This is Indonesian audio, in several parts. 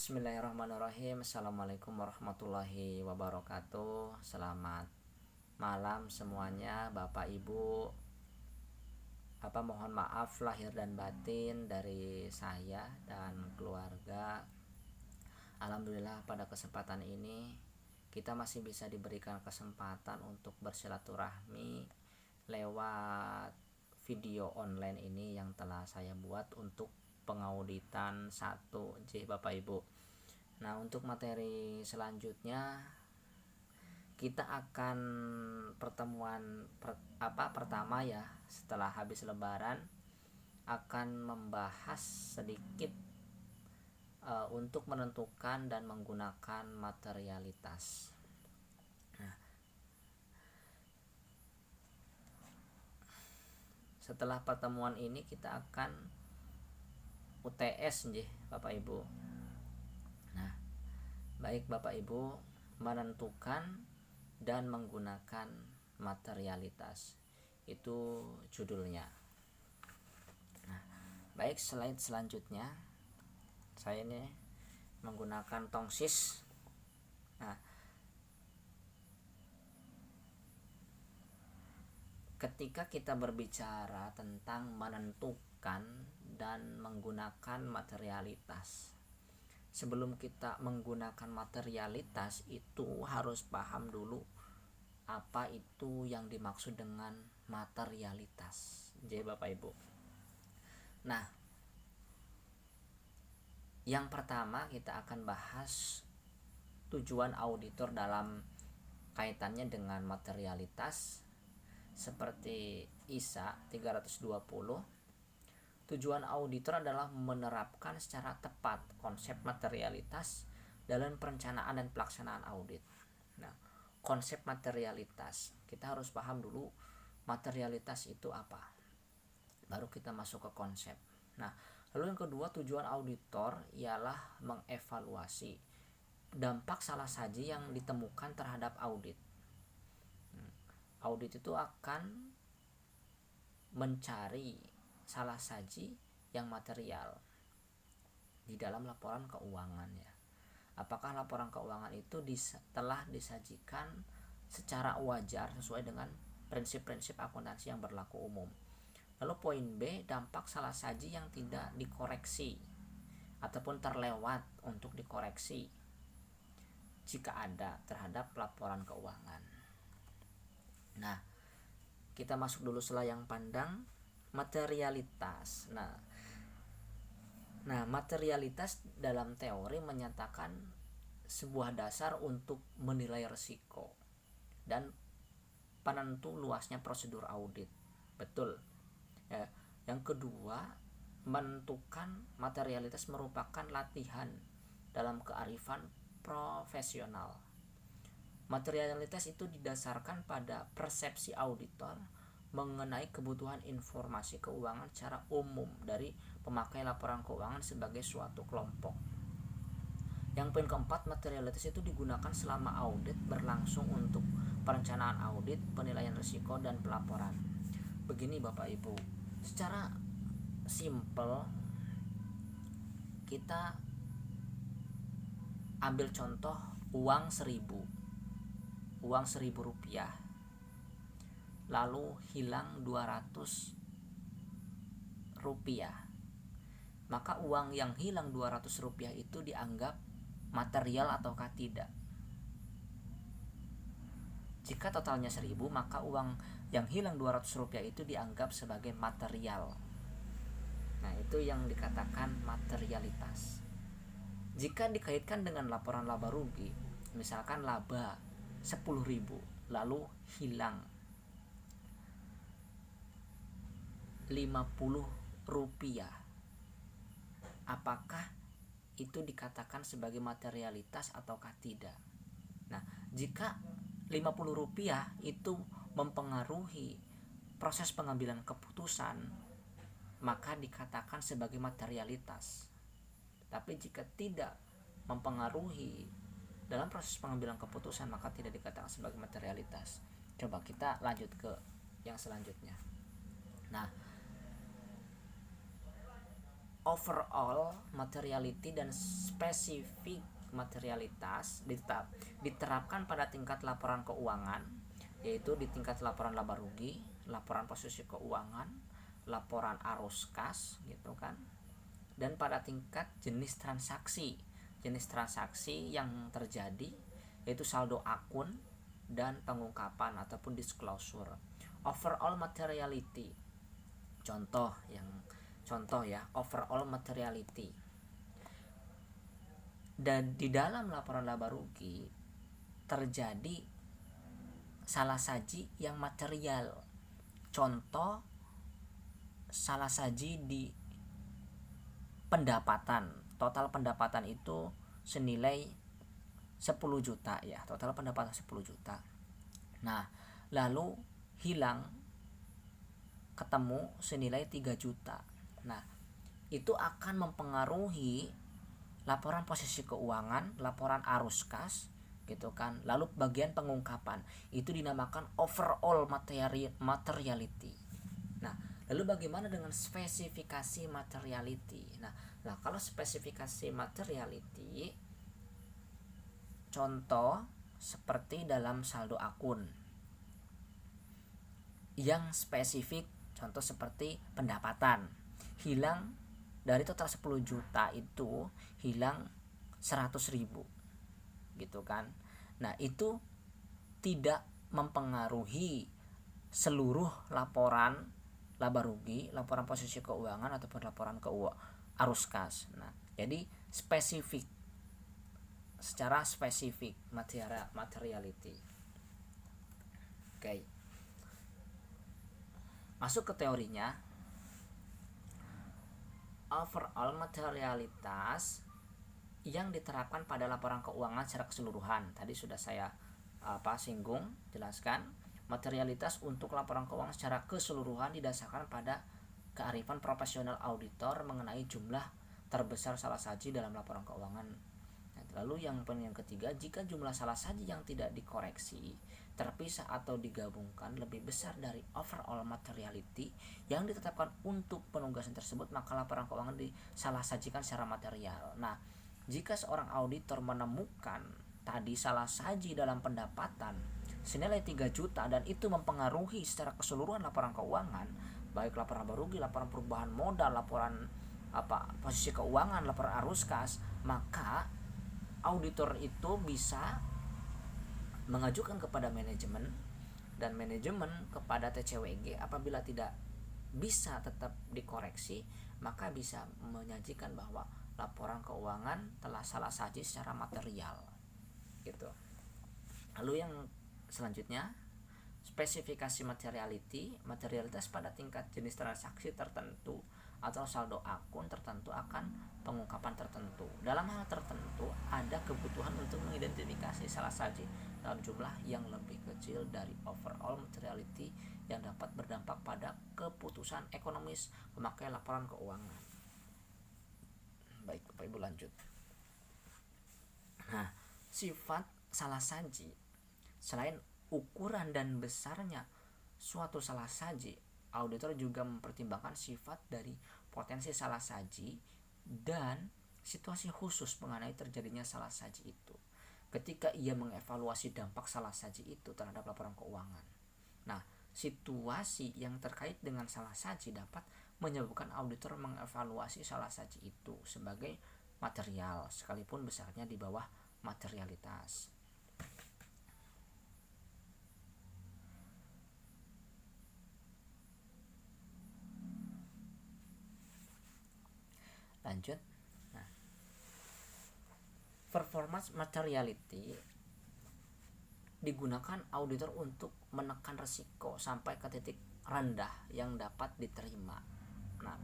Bismillahirrahmanirrahim. Assalamualaikum warahmatullahi wabarakatuh. Selamat malam semuanya, Bapak Ibu. Mohon maaf lahir dan batin dari saya dan keluarga. Alhamdulillah pada kesempatan ini kita masih bisa diberikan kesempatan untuk bersilaturahmi lewat video online ini yang telah saya buat untuk pengauditan 1J Bapak Ibu. Nah, untuk materi selanjutnya kita akan pertama ya, setelah habis lebaran akan membahas sedikit untuk menentukan dan menggunakan materialitas. Nah, setelah pertemuan ini kita akan UTS nggih Bapak Ibu. Nah, baik Bapak Ibu, menentukan dan menggunakan materialitas. Itu judulnya. Nah, baik, slide selanjutnya. Saya ini menggunakan tongsis. Nah, ketika kita berbicara tentang menentukan dan menggunakan materialitas, sebelum kita menggunakan materialitas itu harus paham dulu apa itu yang dimaksud dengan materialitas. Jadi Bapak Ibu. Nah, yang pertama kita akan bahas tujuan auditor dalam kaitannya dengan materialitas. Seperti ISA 320, tujuan auditor adalah menerapkan secara tepat konsep materialitas dalam perencanaan dan pelaksanaan audit. Nah, konsep materialitas, kita harus paham dulu materialitas itu apa, baru kita masuk ke konsep. Nah, lalu yang kedua, tujuan auditor ialah mengevaluasi dampak salah saji yang ditemukan terhadap audit. Audit itu akan mencari salah saji yang material di dalam laporan keuangan ya. Apakah laporan keuangan itu telah disajikan secara wajar sesuai dengan prinsip-prinsip akuntansi yang berlaku umum. Lalu poin B, dampak salah saji yang tidak dikoreksi ataupun terlewat untuk dikoreksi jika ada terhadap laporan keuangan. Nah, kita masuk dulu selayang pandang materialitas. Nah, materialitas dalam teori menyatakan sebuah dasar untuk menilai risiko dan penentu luasnya prosedur audit. Betul. Ya. Yang kedua, menentukan materialitas merupakan latihan dalam kearifan profesional. Materialitas itu didasarkan pada persepsi auditor mengenai kebutuhan informasi keuangan secara umum dari pemakai laporan keuangan sebagai suatu kelompok. Yang poin keempat, materialitas itu digunakan selama audit berlangsung untuk perencanaan audit, penilaian risiko, dan pelaporan. Begini Bapak Ibu, secara simple kita ambil contoh uang 1.000 rupiah, lalu hilang 200 rupiah. Maka uang yang hilang 200 rupiah itu dianggap material ataukah tidak? Jika totalnya 1.000, maka uang yang hilang 200 rupiah itu dianggap sebagai material. Nah, itu yang dikatakan materialitas. Jika dikaitkan dengan laporan laba rugi, misalkan laba 10.000 lalu hilang 50 rupiah, apakah itu dikatakan sebagai materialitas ataukah tidak? Nah, jika 50 rupiah itu mempengaruhi proses pengambilan keputusan, maka dikatakan sebagai materialitas. Tapi jika tidak mempengaruhi dalam proses pengambilan keputusan, maka tidak dikatakan sebagai materialitas. Coba kita lanjut ke yang selanjutnya. Nah, overall materiality dan spesifik materialitas diterapkan pada tingkat laporan keuangan, yaitu di tingkat laporan laba rugi, laporan posisi keuangan, laporan arus kas gitu kan, dan pada tingkat jenis transaksi yang terjadi, yaitu saldo akun dan pengungkapan ataupun disclosure. Overall materiality, contoh ya, overall materiality. Dan di dalam laporan laba rugi terjadi salah saji yang material. Contoh salah saji di pendapatan. Total pendapatan itu senilai 10 juta ya, total pendapatan 10 juta. Nah, lalu hilang ketemu senilai 3 juta. Nah, itu akan mempengaruhi laporan posisi keuangan, laporan arus kas gitu kan. Lalu bagian pengungkapan itu dinamakan overall materiality. Nah, lalu bagaimana dengan spesifikasi materiality? Nah, kalau spesifikasi materiality, contoh seperti dalam saldo akun yang spesifik, contoh seperti pendapatan hilang dari total 10 juta itu hilang 100.000 gitu kan. Nah, itu tidak mempengaruhi seluruh laporan laba rugi, laporan posisi keuangan ataupun laporan arus kas. Nah, jadi spesifik, secara spesifik materiality. Oke. Masuk ke teorinya. Overall materialitas yang diterapkan pada laporan keuangan secara keseluruhan. Tadi sudah saya singgung, jelaskan. Materialitas untuk laporan keuangan secara keseluruhan didasarkan pada kearifan profesional auditor mengenai jumlah terbesar salah saji dalam laporan keuangan. Lalu yang ketiga, jika jumlah salah saji yang tidak dikoreksi, terpisah atau digabungkan lebih besar dari overall materiality yang ditetapkan untuk penugasan tersebut, maka laporan keuangan disalah sajikan secara material. Nah, jika seorang auditor menemukan tadi salah saji dalam pendapatan senilai 3 juta dan itu mempengaruhi secara keseluruhan laporan keuangan, baik laporan laba rugi, laporan perubahan modal, laporan posisi keuangan, laporan arus kas, maka auditor itu bisa mengajukan kepada manajemen dan manajemen kepada TCWG. Apabila tidak bisa tetap dikoreksi, maka bisa menyajikan bahwa laporan keuangan telah salah saji secara material gitu. Lalu yang selanjutnya, spesifikasi materialitas pada tingkat jenis transaksi tertentu atau saldo akun tertentu akan pengungkapan tertentu. Dalam hal tertentu ada kebutuhan untuk mengidentifikasi salah saji dalam jumlah yang lebih kecil dari overall materiality yang dapat berdampak pada keputusan ekonomis memakai laporan keuangan. Baik, Bapak Ibu lanjut. Nah, sifat salah saji, selain ukuran dan besarnya suatu salah saji, auditor juga mempertimbangkan sifat dari potensi salah saji dan situasi khusus mengenai terjadinya salah saji itu ketika ia mengevaluasi dampak salah saji itu terhadap laporan keuangan. Nah, situasi yang terkait dengan salah saji dapat menyebabkan auditor mengevaluasi salah saji itu sebagai material sekalipun besarnya di bawah materialitas. Lanjut. Nah, performance materiality digunakan auditor untuk menekan risiko sampai ke titik rendah yang dapat diterima. Nah,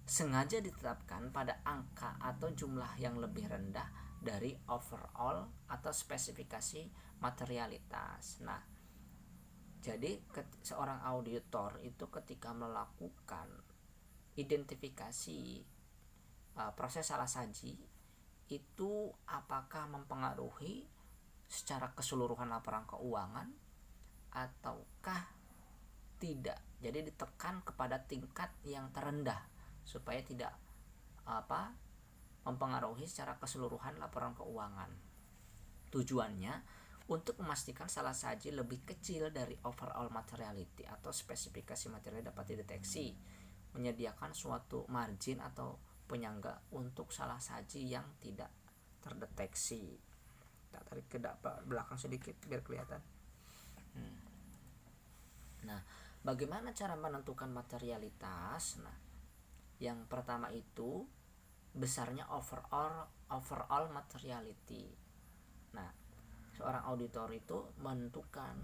sengaja ditetapkan pada angka atau jumlah yang lebih rendah dari overall atau spesifikasi materialitas. Nah, jadi seorang auditor itu ketika melakukan identifikasi proses salah saji itu apakah mempengaruhi secara keseluruhan laporan keuangan ataukah tidak. Jadi ditekan kepada tingkat yang terendah supaya tidak mempengaruhi secara keseluruhan laporan keuangan. Tujuannya untuk memastikan salasaji lebih kecil dari overall materiality atau spesifikasi material dapat dideteksi, menyediakan suatu margin atau penyangga untuk salasaji yang tidak terdeteksi. Kita tarik ke belakang sedikit biar kelihatan. Nah, bagaimana cara menentukan materialitas? Nah, yang pertama itu besarnya overall materiality. Nah, seorang auditor itu menentukan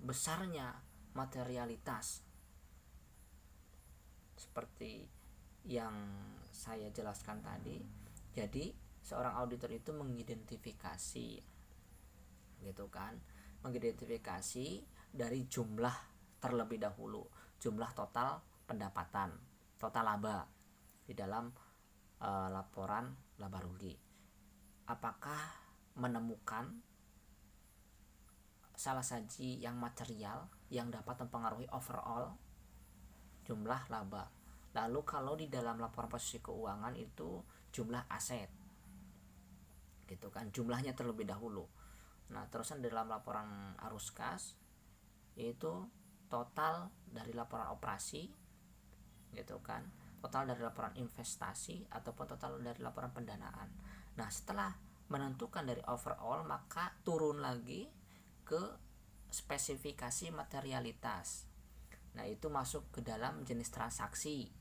besarnya materialitas seperti yang saya jelaskan tadi. Jadi seorang auditor itu mengidentifikasi gitu kan, mengidentifikasi dari jumlah terlebih dahulu, jumlah total pendapatan, total laba di dalam laporan laba rugi. Apakah menemukan salasaji yang material yang dapat mempengaruhi overall jumlah laba. Lalu kalau di dalam laporan posisi keuangan itu jumlah aset gitu kan, jumlahnya terlebih dahulu. Nah, terusan dalam laporan arus kas itu total dari laporan operasi gitu kan, total dari laporan investasi ataupun total dari laporan pendanaan. Nah, setelah menentukan dari overall, maka turun lagi ke spesifikasi materialitas. Nah, itu masuk ke dalam jenis transaksi,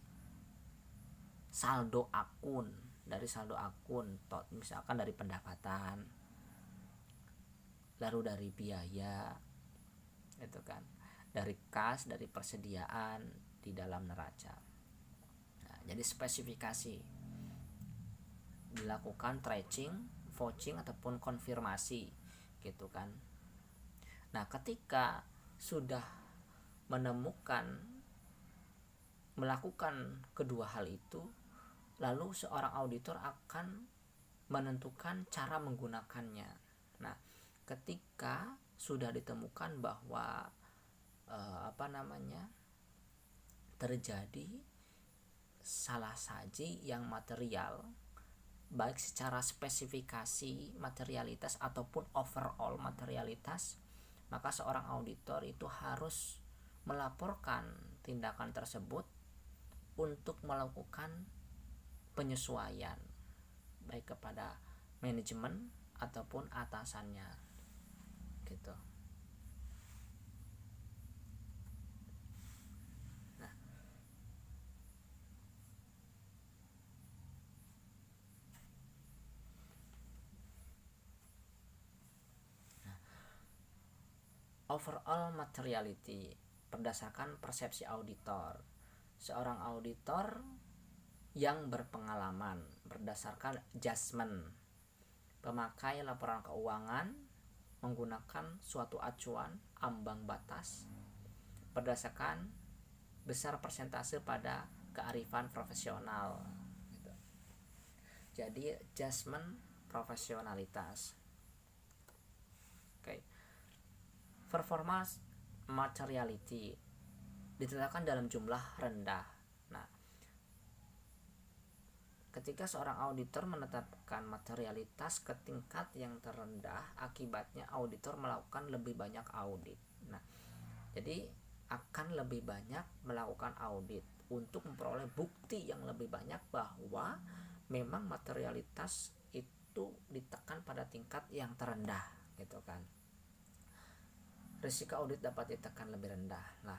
saldo akun, dari saldo akun misalkan dari pendapatan, lalu dari biaya itu kan, dari kas, dari persediaan di dalam neraca. Nah, jadi spesifikasi dilakukan tracing, vouching ataupun konfirmasi gitu kan. Nah, ketika sudah melakukan kedua hal itu, lalu seorang auditor akan menentukan cara menggunakannya. Nah, ketika sudah ditemukan bahwa terjadi salasaji yang material, baik secara spesifikasi materialitas ataupun overall materialitas, maka seorang auditor itu harus melaporkan tindakan tersebut untuk melakukan penyesuaian baik kepada manajemen ataupun atasannya gitu. Overall materiality berdasarkan persepsi auditor. Seorang auditor yang berpengalaman berdasarkan judgment pemakai laporan keuangan menggunakan suatu acuan ambang batas berdasarkan besar persentase pada kearifan profesional gitu. Jadi judgment profesionalitas. Performance materiality ditetapkan dalam jumlah rendah. Nah, ketika seorang auditor menetapkan materialitas ke tingkat yang terendah, akibatnya auditor melakukan lebih banyak audit. Nah, jadi akan lebih banyak melakukan audit untuk memperoleh bukti yang lebih banyak bahwa memang materialitas itu ditekan pada tingkat yang terendah gitu kan. Risiko audit dapat ditekan lebih rendah. Nah,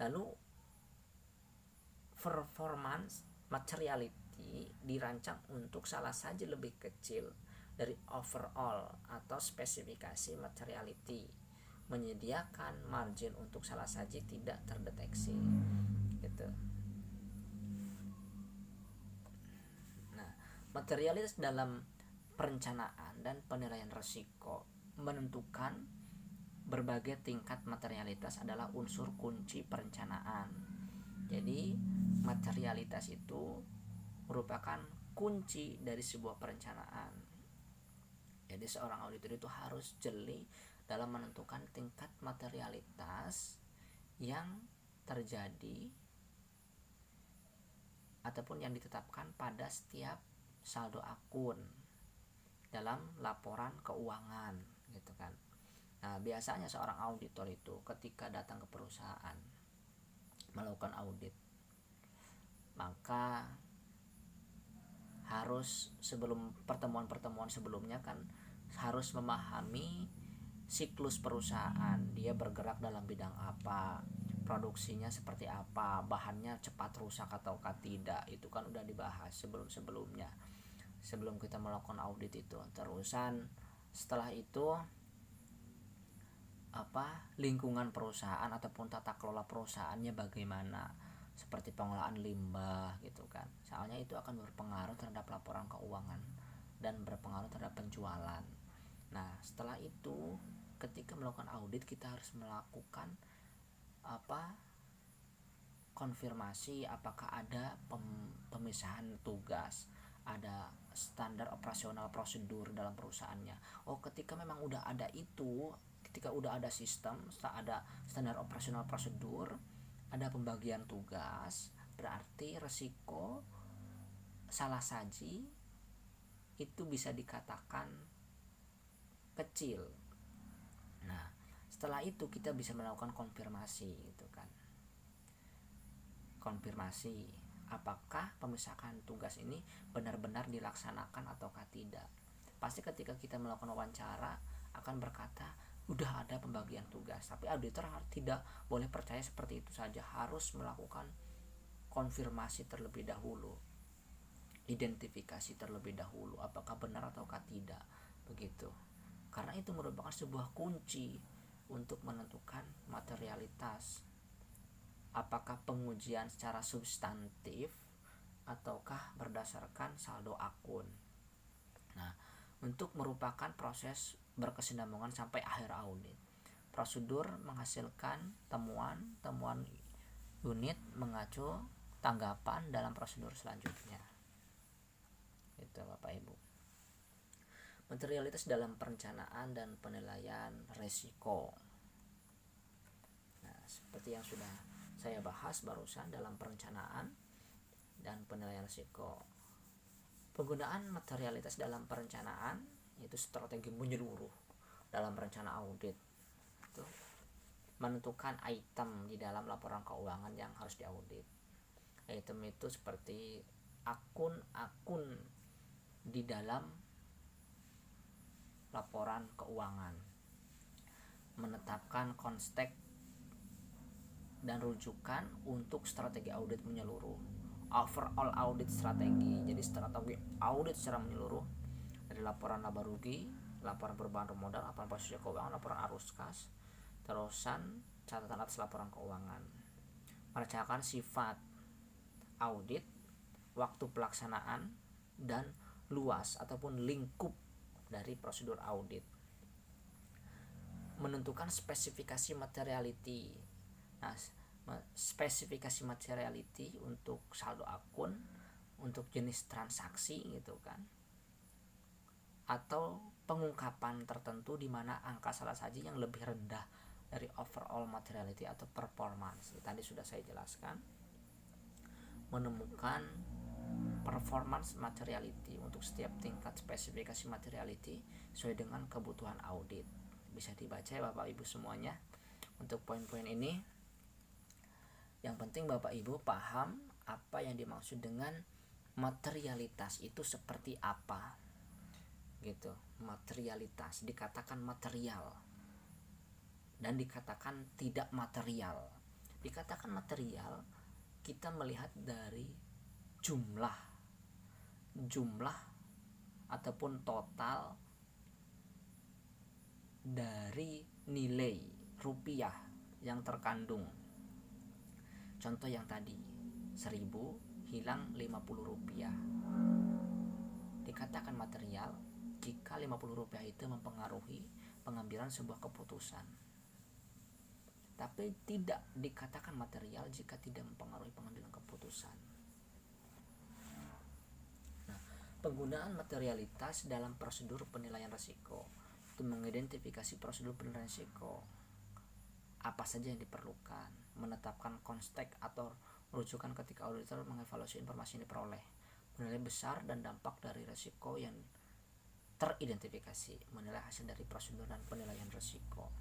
lalu performance materiality dirancang untuk salasaji lebih kecil dari overall atau spesifikasi materiality, menyediakan margin untuk salasaji tidak terdeteksi gitu. Nah, materialitas dalam perencanaan dan penilaian risiko menentukan berbagai tingkat materialitas adalah unsur kunci perencanaan. Jadi materialitas itu merupakan kunci dari sebuah perencanaan. Jadi seorang auditor itu harus jeli dalam menentukan tingkat materialitas yang terjadi ataupun yang ditetapkan pada setiap saldo akun dalam laporan keuangan gitu kan. Nah, biasanya seorang auditor itu ketika datang ke perusahaan melakukan audit, maka harus sebelum pertemuan-pertemuan sebelumnya kan harus memahami siklus perusahaan, dia bergerak dalam bidang apa, produksinya seperti apa, bahannya cepat rusak ataukah tidak, itu kan udah dibahas sebelum-sebelumnya sebelum kita melakukan audit itu. Terusan setelah itu lingkungan perusahaan ataupun tata kelola perusahaannya bagaimana, seperti pengolahan limbah gitu kan, soalnya itu akan berpengaruh terhadap laporan keuangan dan berpengaruh terhadap penjualan. Nah, setelah itu ketika melakukan audit kita harus melakukan konfirmasi apakah ada pemisahan tugas, ada standar operasional prosedur dalam perusahaannya. Oh, ketika memang udah ada itu, ketika udah ada sistem, ada standar operasional prosedur, ada pembagian tugas, berarti resiko salah saji itu bisa dikatakan kecil. Nah, setelah itu kita bisa melakukan konfirmasi gitu kan. Konfirmasi apakah pemisahan tugas ini benar-benar dilaksanakan ataukah tidak. Pasti ketika kita melakukan wawancara akan berkata udah ada pembagian tugas, tapi auditor tidak boleh percaya seperti itu saja, harus melakukan konfirmasi terlebih dahulu, identifikasi terlebih dahulu apakah benar ataukah tidak, begitu. Karena itu merupakan sebuah kunci untuk menentukan materialitas, apakah pengujian secara substantif ataukah berdasarkan saldo akun. Nah, untuk merupakan proses berkesinambungan sampai akhir audit, prosedur menghasilkan temuan unit mengacu tanggapan dalam prosedur selanjutnya. Itu Bapak Ibu. Materialitas dalam perencanaan dan penilaian risiko. Nah, seperti yang sudah saya bahas barusan dalam perencanaan dan penilaian risiko. Penggunaan materialitas dalam perencanaan yaitu strategi menyeluruh dalam rencana audit. Itu menentukan item di dalam laporan keuangan yang harus diaudit. Item itu seperti akun-akun di dalam laporan keuangan, menetapkan konteks dan rujukan untuk strategi audit menyeluruh, overall audit strategi. Jadi strategi audit secara menyeluruh dari laporan laba rugi, laporan perubahan modal, laporan posisi keuangan, laporan arus kas, terusan catatan atas laporan keuangan. Merencanakan sifat audit, waktu pelaksanaan, dan luas ataupun lingkup dari prosedur audit. Menentukan spesifikasi materiality. Nah, spesifikasi materiality untuk saldo akun, untuk jenis transaksi gitu kan, atau pengungkapan tertentu di mana angka salah saji yang lebih rendah dari overall materiality atau performance. Tadi sudah saya jelaskan. Menemukan performance materiality untuk setiap tingkat spesifikasi materiality sesuai dengan kebutuhan audit. Bisa dibaca ya Bapak Ibu semuanya untuk poin-poin ini. Yang penting Bapak Ibu paham apa yang dimaksud dengan materialitas itu seperti apa gitu. Materialitas dikatakan material dan dikatakan tidak material. Dikatakan material kita melihat dari jumlah ataupun total dari nilai rupiah yang terkandung. Contoh yang tadi 1.000 hilang 50 rupiah, dikatakan material jika 50 rupiah itu mempengaruhi pengambilan sebuah keputusan, tapi tidak dikatakan material jika tidak mempengaruhi pengambilan keputusan. Nah, penggunaan materialitas dalam prosedur penilaian risiko itu mengidentifikasi prosedur penilaian risiko, apa saja yang diperlukan, menetapkan konteks atau Rujukan ketika auditor mengevaluasi informasi yang diperoleh, menilai besar dan dampak dari risiko yang teridentifikasi, menilai hasil dari prosedur dan penilaian risiko.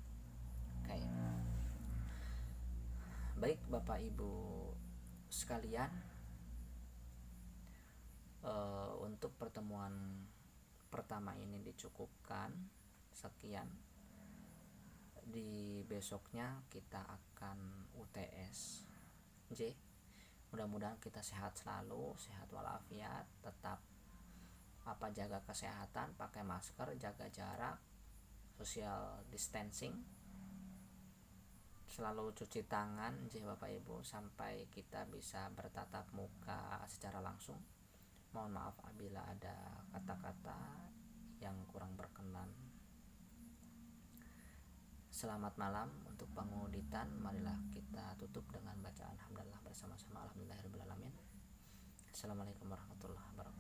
Oke. Baik Bapak Ibu sekalian, untuk pertemuan pertama ini dicukupkan sekian. Di besoknya kita akan UTS J. Mudah-mudahan kita sehat selalu, sehat walafiat, tetap jaga kesehatan, pakai masker, jaga jarak, social distancing, selalu cuci tangan Bapak Ibu sampai kita bisa bertatap muka secara langsung. Mohon maaf apabila ada kata-kata yang kurang berkenan. Selamat malam untuk penguditan. Marilah kita tutup dengan bacaan hamdalah bersama-sama. Alhamdulillahirabbil alamin. Assalamualaikum warahmatullahi wabarakatuh.